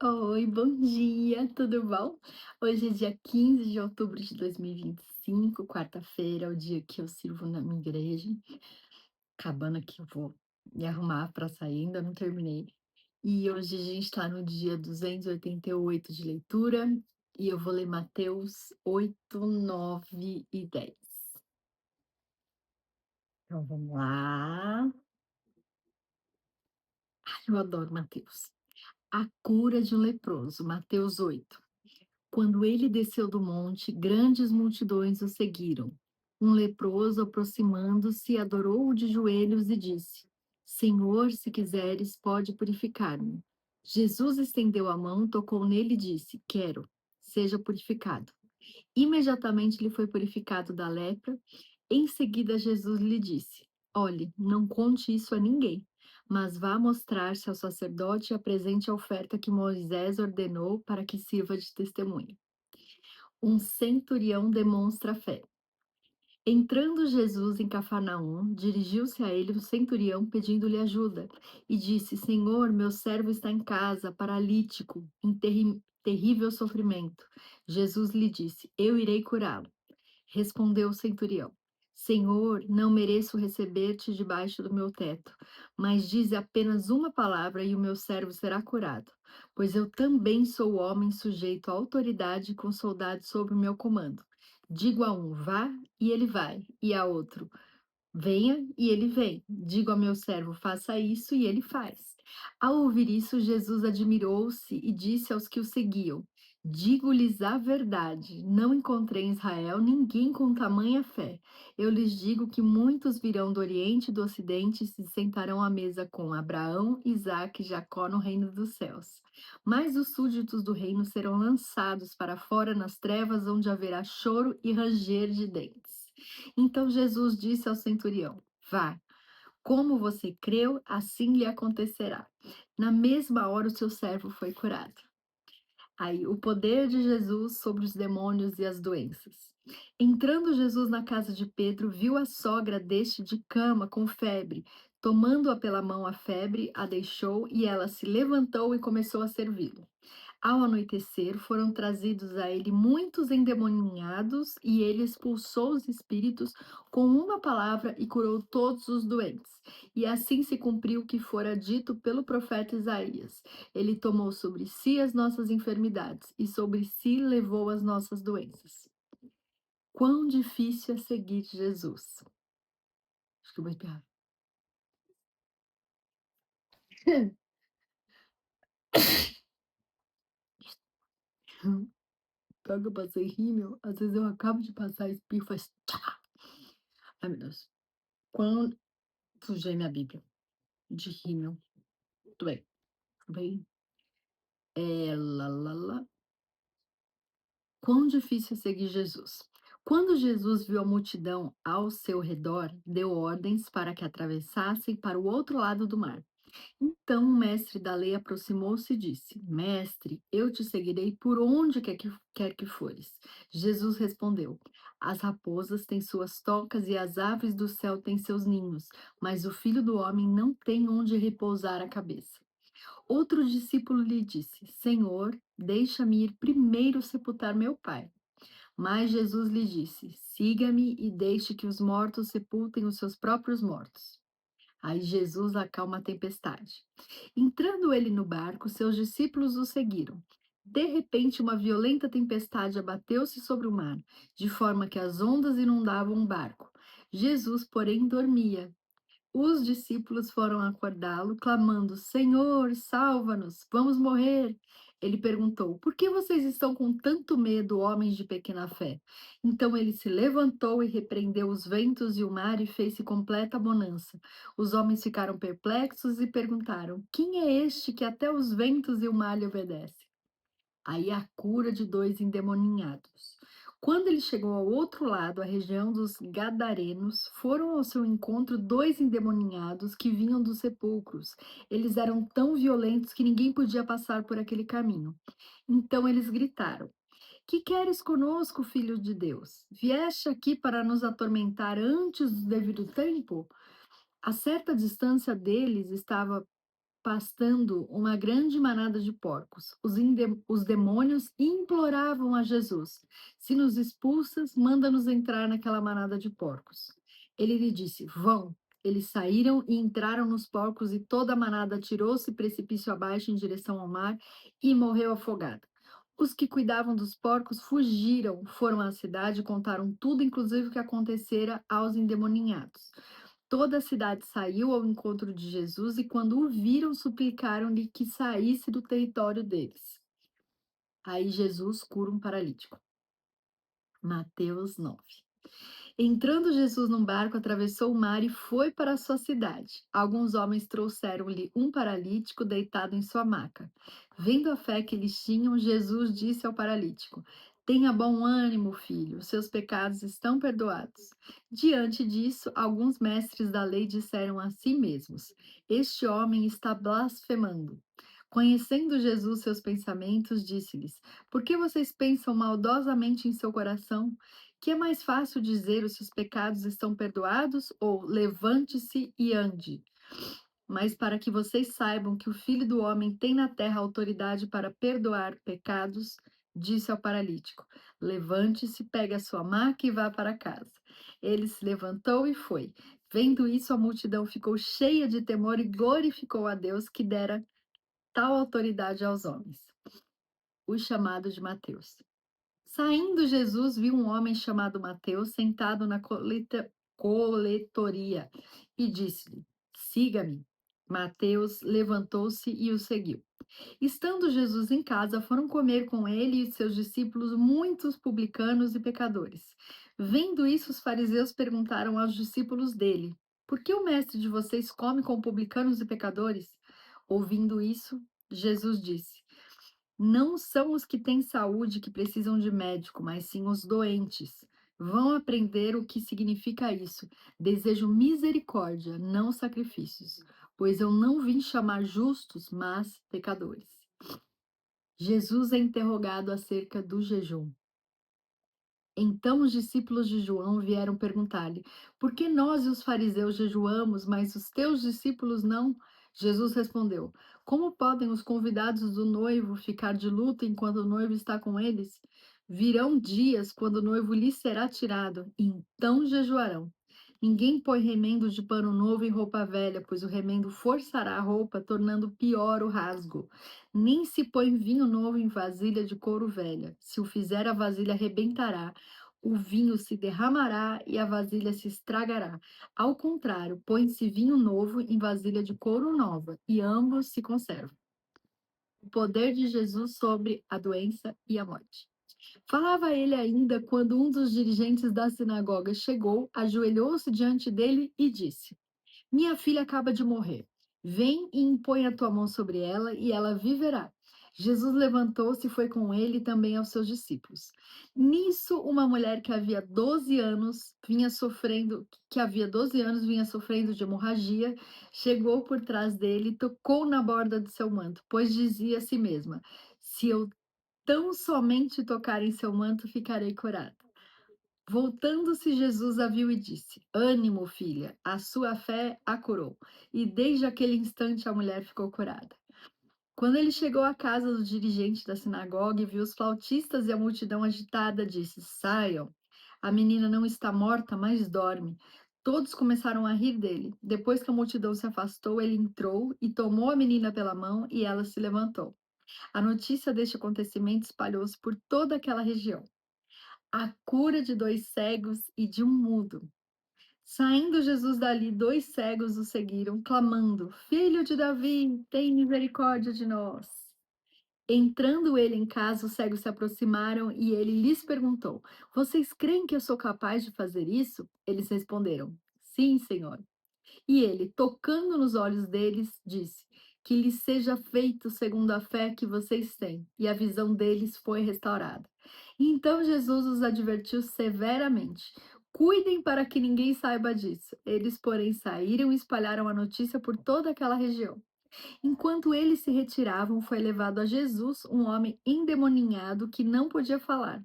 Oi, bom dia, tudo bom? Hoje é dia 15 de outubro de 2025, quarta-feira, é o dia que eu sirvo na minha igreja. Acabando aqui, eu vou me arrumar para sair, ainda não terminei. E hoje a gente está no dia 288 de leitura e eu vou ler Mateus 8, 9 e 10. Então vamos lá. Ai, eu adoro Mateus. A cura de um leproso, Mateus 8. Quando ele desceu do monte, grandes multidões o seguiram. Um leproso, aproximando-se, adorou-o de joelhos e disse: Senhor, se quiseres, pode purificar-me. Jesus estendeu a mão, tocou nele e disse: Quero, seja purificado. Imediatamente lhe foi purificado da lepra. Em seguida, Jesus lhe disse: Olhe, não conte isso a ninguém, mas vá mostrar-se ao sacerdote e apresente a oferta que Moisés ordenou para que sirva de testemunha. Um centurião demonstra fé. Entrando Jesus em Cafarnaum, dirigiu-se a ele o centurião pedindo-lhe ajuda e disse: Senhor, meu servo está em casa, paralítico, em terrível sofrimento. Jesus lhe disse: Eu irei curá-lo. Respondeu o centurião: Senhor, não mereço receber-te debaixo do meu teto, mas dize apenas uma palavra e o meu servo será curado. Pois eu também sou homem sujeito à autoridade com soldados sob o meu comando. Digo a um, vá, e ele vai, e a outro, venha, e ele vem. Digo ao meu servo, faça isso, e ele faz. Ao ouvir isso, Jesus admirou-se e disse aos que o seguiam: Digo-lhes a verdade, não encontrei em Israel ninguém com tamanha fé. Eu lhes digo que muitos virão do Oriente e do Ocidente e se sentarão à mesa com Abraão, Isaque e Jacó no reino dos céus. Mas os súditos do reino serão lançados para fora nas trevas, onde haverá choro e ranger de dentes. Então Jesus disse ao centurião: Vá, como você creu, assim lhe acontecerá. Na mesma hora, o seu servo foi curado. Aí, o poder de Jesus sobre os demônios e as doenças. Entrando Jesus na casa de Pedro, viu a sogra deste de cama com febre. Tomando-a pela mão a febre, a deixou e ela se levantou e começou a servi-lo. Ao anoitecer, foram trazidos a ele muitos endemoniados, e ele expulsou os espíritos com uma palavra e curou todos os doentes. E assim se cumpriu o que fora dito pelo profeta Isaías. Ele tomou sobre si as nossas enfermidades e sobre si levou as nossas doenças. Quão difícil é seguir Jesus. Acho que eu vou espirrar. Pior que eu passei rímel, às vezes eu acabo de passar espirro, faz tchá. Ai, meu Deus. Quão Sujei minha Bíblia de rímel. Muito bem. Bem, lá. Quão difícil é seguir Jesus. Quando Jesus viu a multidão ao seu redor, deu ordens para que atravessassem para o outro lado do mar. Então o mestre da lei aproximou-se e disse: Mestre, eu te seguirei por onde quer que fores. Jesus respondeu: As raposas têm suas tocas e as aves do céu têm seus ninhos, mas o filho do homem não tem onde repousar a cabeça. Outro discípulo lhe disse: Senhor, deixa-me ir primeiro sepultar meu pai. Mas Jesus lhe disse: Siga-me e deixe que os mortos sepultem os seus próprios mortos. Aí Jesus acalma a tempestade. Entrando ele no barco, seus discípulos o seguiram. De repente, uma violenta tempestade abateu-se sobre o mar, de forma que as ondas inundavam o barco. Jesus, porém, dormia. Os discípulos foram acordá-lo, clamando: Senhor, salva-nos, vamos morrer. Ele perguntou: Por que vocês estão com tanto medo, homens de pequena fé? Então ele se levantou e repreendeu os ventos e o mar e fez-se completa bonança. Os homens ficaram perplexos e perguntaram: Quem é este que até os ventos e o mar lhe obedecem? Aí a cura de dois endemoniados. Quando ele chegou ao outro lado, a região dos Gadarenos, foram ao seu encontro dois endemoniados que vinham dos sepulcros. Eles eram tão violentos que ninguém podia passar por aquele caminho. Então eles gritaram: Que queres conosco, filho de Deus? Vieste aqui para nos atormentar antes do devido tempo? A certa distância deles estava pastando uma grande manada de porcos. Os demônios imploravam a Jesus: Se nos expulsas, manda-nos entrar naquela manada de porcos. Ele lhe disse: Vão. Eles saíram e entraram nos porcos, e toda a manada atirou-se precipício abaixo em direção ao mar e morreu afogada. Os que cuidavam dos porcos fugiram, foram à cidade e contaram tudo, inclusive o que acontecera aos endemoniados. Toda a cidade saiu ao encontro de Jesus e, quando o viram, suplicaram-lhe que saísse do território deles. Aí Jesus cura um paralítico. Mateus 9. Entrando Jesus num barco, atravessou o mar e foi para a sua cidade. Alguns homens trouxeram-lhe um paralítico deitado em sua maca. Vendo a fé que eles tinham, Jesus disse ao paralítico: Tenha bom ânimo, filho, seus pecados estão perdoados. Diante disso, alguns mestres da lei disseram a si mesmos: Este homem está blasfemando. Conhecendo Jesus seus pensamentos, disse-lhes: Por que vocês pensam maldosamente em seu coração? Que é mais fácil dizer os seus pecados estão perdoados ou levante-se e ande? Mas para que vocês saibam que o Filho do Homem tem na terra autoridade para perdoar pecados, disse ao paralítico: Levante-se, pegue a sua maca e vá para casa. Ele se levantou e foi. Vendo isso, a multidão ficou cheia de temor e glorificou a Deus que dera tal autoridade aos homens. O chamado de Mateus. Saindo Jesus viu um homem chamado Mateus sentado na coletoria e disse-lhe: Siga-me. Mateus levantou-se e o seguiu. Estando Jesus em casa, foram comer com ele e seus discípulos muitos publicanos e pecadores. Vendo isso, os fariseus perguntaram aos discípulos dele: Por que o mestre de vocês come com publicanos e pecadores? Ouvindo isso, Jesus disse: Não são os que têm saúde que precisam de médico, mas sim os doentes. Vão aprender o que significa isso. Desejo misericórdia, não sacrifícios, pois eu não vim chamar justos, mas pecadores. Jesus é interrogado acerca do jejum. Então os discípulos de João vieram perguntar-lhe: Por que nós e os fariseus jejuamos, mas os teus discípulos não? Jesus respondeu: Como podem os convidados do noivo ficar de luto enquanto o noivo está com eles? Virão dias quando o noivo lhes será tirado, e então jejuarão. Ninguém põe remendo de pano novo em roupa velha, pois o remendo forçará a roupa, tornando pior o rasgo. Nem se põe vinho novo em vasilha de couro velha. Se o fizer, a vasilha arrebentará, o vinho se derramará e a vasilha se estragará. Ao contrário, põe-se vinho novo em vasilha de couro nova, e ambos se conservam. O poder de Jesus sobre a doença e a morte. Falava ele ainda quando um dos dirigentes da sinagoga chegou, ajoelhou-se diante dele e disse: Minha filha acaba de morrer. Vem e impõe a tua mão sobre ela e ela viverá. Jesus levantou-se e foi com ele também aos seus discípulos. Nisso, uma mulher que havia 12 anos vinha sofrendo de hemorragia, chegou por trás dele e tocou na borda de seu manto, pois dizia a si mesma: Se eu tão somente tocar em seu manto, ficarei curada. Voltando-se, Jesus a viu e disse: Ânimo, filha, a sua fé a curou. E desde aquele instante a mulher ficou curada. Quando ele chegou à casa do dirigente da sinagoga e viu os flautistas e a multidão agitada, disse: Saiam, a menina não está morta, mas dorme. Todos começaram a rir dele. Depois que a multidão se afastou, ele entrou e tomou a menina pela mão e ela se levantou. A notícia deste acontecimento espalhou-se por toda aquela região. A cura de 2 cegos e de um mudo. Saindo Jesus dali, 2 cegos o seguiram, clamando: Filho de Davi, tem misericórdia de nós. Entrando ele em casa, os cegos se aproximaram e ele lhes perguntou: Vocês creem que eu sou capaz de fazer isso? Eles responderam: Sim, Senhor. E ele, tocando nos olhos deles, disse: Que lhes seja feito segundo a fé que vocês têm. E a visão deles foi restaurada. Então Jesus os advertiu severamente: Cuidem para que ninguém saiba disso. Eles, porém, saíram e espalharam a notícia por toda aquela região. Enquanto eles se retiravam, foi levado a Jesus um homem endemoninhado que não podia falar.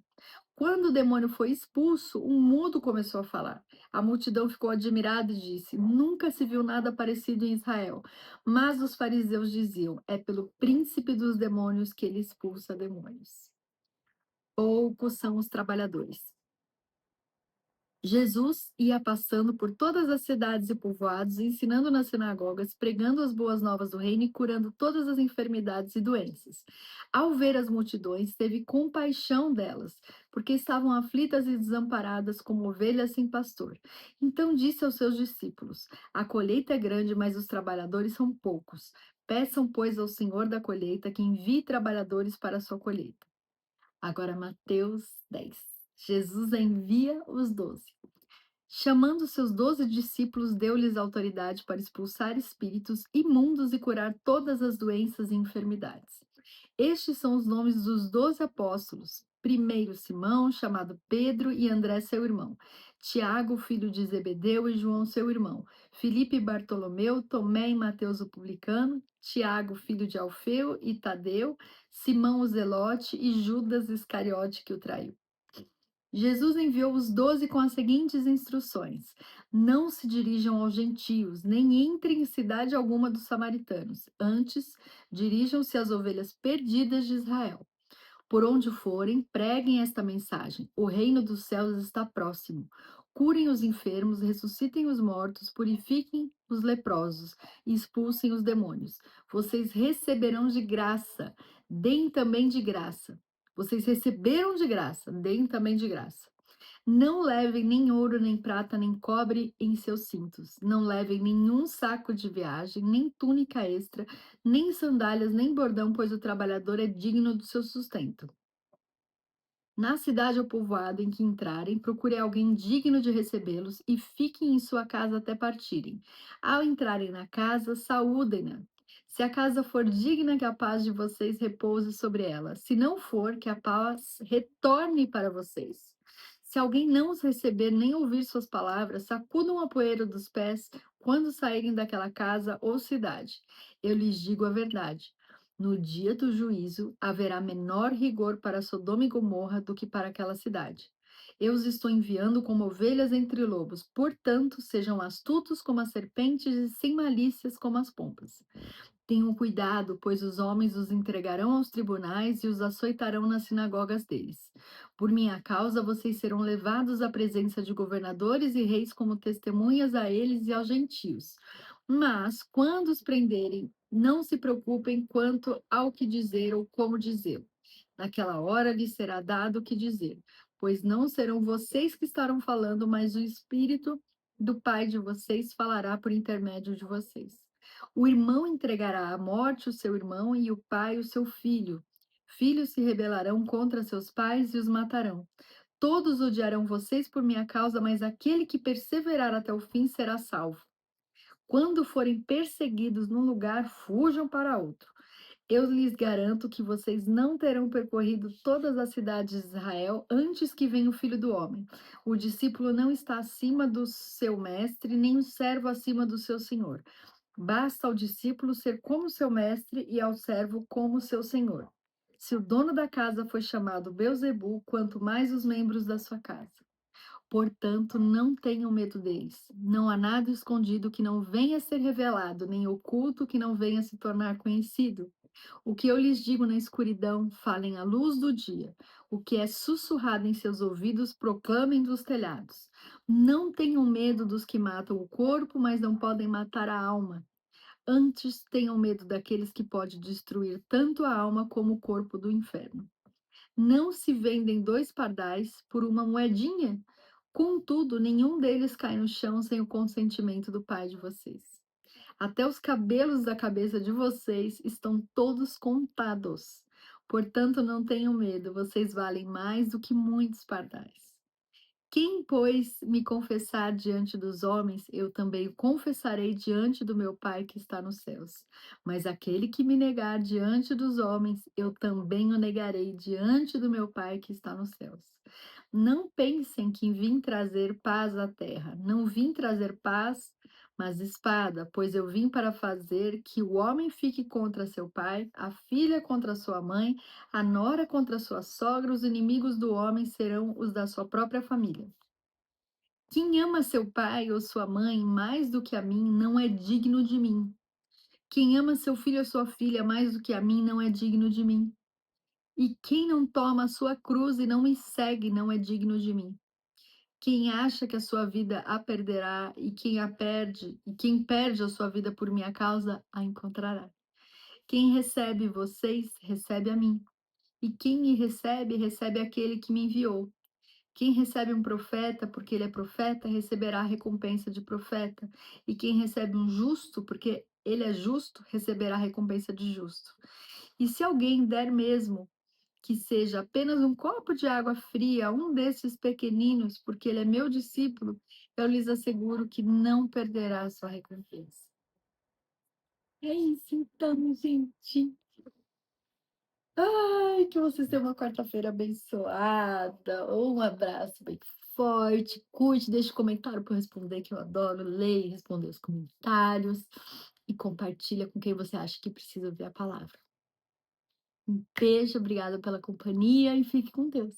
Quando o demônio foi expulso, um mudo começou a falar. A multidão ficou admirada e disse: Nunca se viu nada parecido em Israel. Mas os fariseus diziam: É pelo príncipe dos demônios que ele expulsa demônios. Poucos são os trabalhadores. Jesus ia passando por todas as cidades e povoados, ensinando nas sinagogas, pregando as boas novas do reino e curando todas as enfermidades e doenças. Ao ver as multidões, teve compaixão delas, porque estavam aflitas e desamparadas como ovelhas sem pastor. Então disse aos seus discípulos: A colheita é grande, mas os trabalhadores são poucos. Peçam, pois, ao Senhor da colheita que envie trabalhadores para a sua colheita. Agora, Mateus 10. Jesus envia os 12. Chamando seus 12 discípulos, deu-lhes autoridade para expulsar espíritos imundos e curar todas as doenças e enfermidades. Estes são os nomes dos 12 apóstolos. Primeiro Simão, chamado Pedro, e André, seu irmão. Tiago, filho de Zebedeu, e João, seu irmão. Filipe e Bartolomeu, Tomé e Mateus, o publicano. Tiago, filho de Alfeu e Tadeu. Simão, o zelote, e Judas Iscariote, que o traiu. Jesus enviou os 12 com as seguintes instruções: Não se dirijam aos gentios, nem entrem em cidade alguma dos samaritanos. Antes, dirijam-se às ovelhas perdidas de Israel. Por onde forem, preguem esta mensagem: O reino dos céus está próximo. Curem os enfermos, ressuscitem os mortos, purifiquem os leprosos e expulsem os demônios. Vocês receberão de graça, deem também de graça. Vocês receberam de graça, deem também de graça. Não levem nem ouro, nem prata, nem cobre em seus cintos. Não levem nenhum saco de viagem, nem túnica extra, nem sandálias, nem bordão, pois o trabalhador é digno do seu sustento. Na cidade ou povoado em que entrarem, procure alguém digno de recebê-los e fiquem em sua casa até partirem. Ao entrarem na casa, saúdem-na. Se a casa for digna, que a paz de vocês repouse sobre ela. Se não for, que a paz retorne para vocês. Se alguém não os receber nem ouvir suas palavras, sacudam a poeira dos pés quando saírem daquela casa ou cidade. Eu lhes digo a verdade. No dia do juízo, haverá menor rigor para Sodoma e Gomorra do que para aquela cidade. Eu os estou enviando como ovelhas entre lobos, portanto, sejam astutos como as serpentes e sem malícias como as pompas. Tenham cuidado, pois os homens os entregarão aos tribunais e os açoitarão nas sinagogas deles. Por minha causa, vocês serão levados à presença de governadores e reis como testemunhas a eles e aos gentios. Mas, quando os prenderem, não se preocupem quanto ao que dizer ou como dizer. Naquela hora lhes será dado o que dizer, pois não serão vocês que estarão falando, mas o Espírito do Pai de vocês falará por intermédio de vocês. O irmão entregará à morte o seu irmão e o pai o seu filho. Filhos se rebelarão contra seus pais e os matarão. Todos odiarão vocês por minha causa, mas aquele que perseverar até o fim será salvo. Quando forem perseguidos num lugar, fujam para outro. Eu lhes garanto que vocês não terão percorrido todas as cidades de Israel antes que venha o Filho do Homem. O discípulo não está acima do seu mestre, nem o servo acima do seu senhor. Basta ao discípulo ser como seu mestre e ao servo como seu senhor. Se o dono da casa foi chamado Beelzebu, quanto mais os membros da sua casa. Portanto, não tenham medo deles. Não há nada escondido que não venha a ser revelado, nem oculto que não venha a se tornar conhecido. O que eu lhes digo na escuridão, falem à luz do dia. O que é sussurrado em seus ouvidos, proclamem dos telhados. Não tenham medo dos que matam o corpo, mas não podem matar a alma. Antes tenham medo daqueles que podem destruir tanto a alma como o corpo do inferno. Não se vendem dois pardais por uma moedinha? Contudo, nenhum deles cai no chão sem o consentimento do Pai de vocês. Até os cabelos da cabeça de vocês estão todos contados. Portanto, não tenham medo, vocês valem mais do que muitos pardais. Quem, pois, me confessar diante dos homens, eu também o confessarei diante do meu Pai que está nos céus. Mas aquele que me negar diante dos homens, eu também o negarei diante do meu Pai que está nos céus. Não pensem que vim trazer paz à terra. Não vim trazer paz, mas espada, pois eu vim para fazer que o homem fique contra seu pai, a filha contra sua mãe, a nora contra sua sogra, os inimigos do homem serão os da sua própria família. Quem ama seu pai ou sua mãe mais do que a mim não é digno de mim. Quem ama seu filho ou sua filha mais do que a mim não é digno de mim. E quem não toma a sua cruz e não me segue não é digno de mim. Quem acha que a sua vida a perderá e quem perde a sua vida por minha causa a encontrará. Quem recebe vocês, recebe a mim. E quem me recebe, recebe aquele que me enviou. Quem recebe um profeta, porque ele é profeta, receberá a recompensa de profeta. E quem recebe um justo, porque ele é justo, receberá a recompensa de justo. E se alguém der mesmo que seja apenas um copo de água fria a um desses pequeninos, porque ele é meu discípulo, eu lhes asseguro que não perderá a sua recompensa. É isso então, gente. Ai, que vocês tenham uma quarta-feira abençoada. Um abraço bem forte. Curte, deixa um comentário para eu responder, que eu adoro ler e responder os comentários. E compartilha com quem você acha que precisa ouvir a palavra. Um beijo, obrigada pela companhia e fique com Deus.